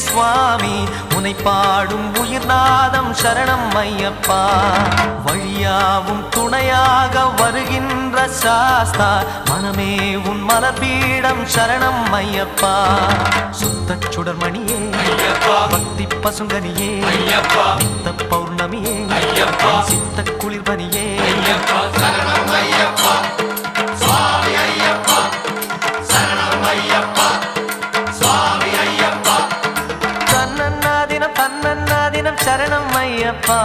சுவாமி உனை பாடும் உயிர்நாதம் சரணம் ஐயப்பா வழியாவும் துணையாக வருகின்ற சாஸ்தா மனமே உன் மலர்பீடம் சரணம் ஐயப்பா சுத்த சுடர்மணியே பக்தி பசுங்கனியே நித்த பௌர்ணமியே சித்த குளிர்பனியே சரணம் ஐயப்பா சுவாமி ஐயப்பா சரணம் ஐயப்பா சுவாமி ஐயப்பா தன்னன்னாதினம் சரணம் ஐயப்பா